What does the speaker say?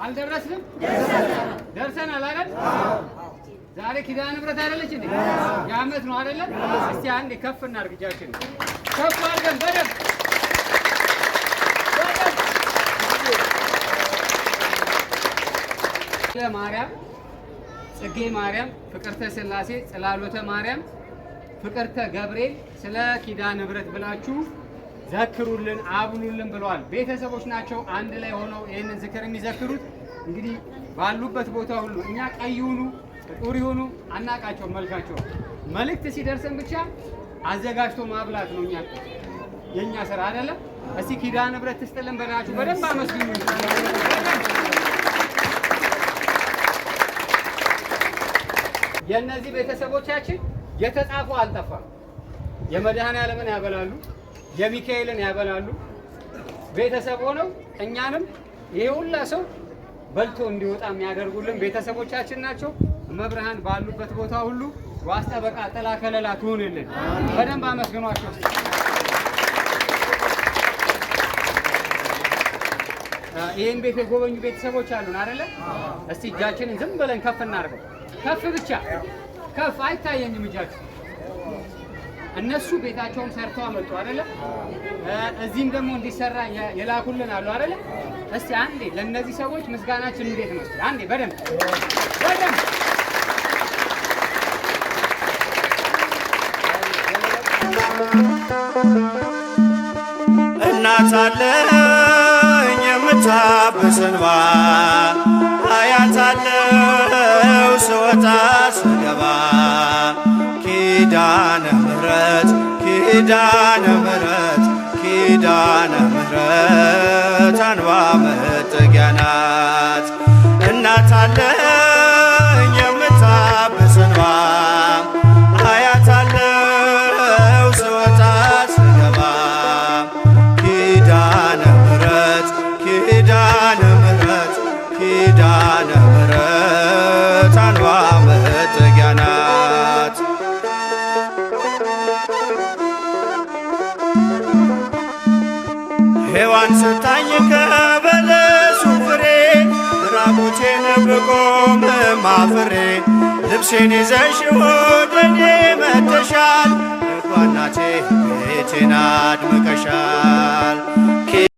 አልደረስንም? ደርሰናል አይደል? ዛሬ ኪዳነ ምሕረት አይደለች እንዴ? የዓመት ነው አይደለ? እስቲ አንዴ ከፍ እናድርግ፣ እጃችንን ከፍ አድርገን በደንብ ማርያም፣ ጽጌ ማርያም፣ ፍቅርተ ሥላሴ፣ ጽላሎተ ማርያም፣ ፍቅርተ ገብርኤል ስለ ኪዳነ ምሕረት ብላችሁ ዘክሩልን አብሉልን ብለዋል። ቤተሰቦች ናቸው አንድ ላይ ሆነው ይህንን ዝክር የሚዘክሩት። እንግዲህ ባሉበት ቦታ ሁሉ እኛ ቀይ ይሁኑ ጥቁር ይሁኑ አናቃቸውም፣ መልካቸው መልእክት ሲደርሰን ብቻ አዘጋጅቶ ማብላት ነው እኛ የኛ ስራ አይደለም። እስቲ ኪዳነ ምሕረት ትስጥልን በላችሁ በደንብ አመስግኑ። የእነዚህ ቤተሰቦቻችን የተጻፉ አልጠፋም። የመድኃኔዓለምን ያበላሉ፣ የሚካኤልን ያበላሉ። ቤተሰብ ሆነው እኛንም ይሄ ሁላ ሰው በልቶ እንዲወጣ የሚያደርጉልን ቤተሰቦቻችን ናቸው። መብርሃን ባሉበት ቦታ ሁሉ ዋስ ጠበቃ ጥላ ከለላ ትሁንልን። በደንብ አመስግኗቸው። ይሄን ቤት የጎበኙ ቤተሰቦች አሉን አይደለ? እስቲ እጃችንን ዝም ብለን ከፍ እናድርገው። ከፍ ብቻ ከፍ አይታየኝም እጃችን። እነሱ ቤታቸውን ሰርተው አመጡ አይደለ? እዚህም ደግሞ እንዲሰራ የላኩልን አሉ አይደለ? እስቲ አንዴ ለነዚህ ሰዎች ምስጋናችን እንዴት ነው? እስቲ አንዴ በደንብ እናት አለኝ የምታብስ እንባ አያት አለው ስወጣ ስገባ ኪዳነ ምሕረት ኪዳነ ምሕረት ኪዳነ ምሕረት አንባ መጠጊያ ናት። እናት አለኝ የምታብስ እንባ አያት አለው ስወጣ ስገባ ኪዳነ ምሕረት ኪዳነ ምሕረት ኪዳነ ምሕረት አንባ መጠጊያ ናት። ሔዋን ስታኝ ከበለሱ ፍሬ ራቁቴን ብቆም ማፍሬ ልብሴን ይዘሽ ወደ እኔ መጥተሻል። እናቴ ቤቴን አድምቀሻል።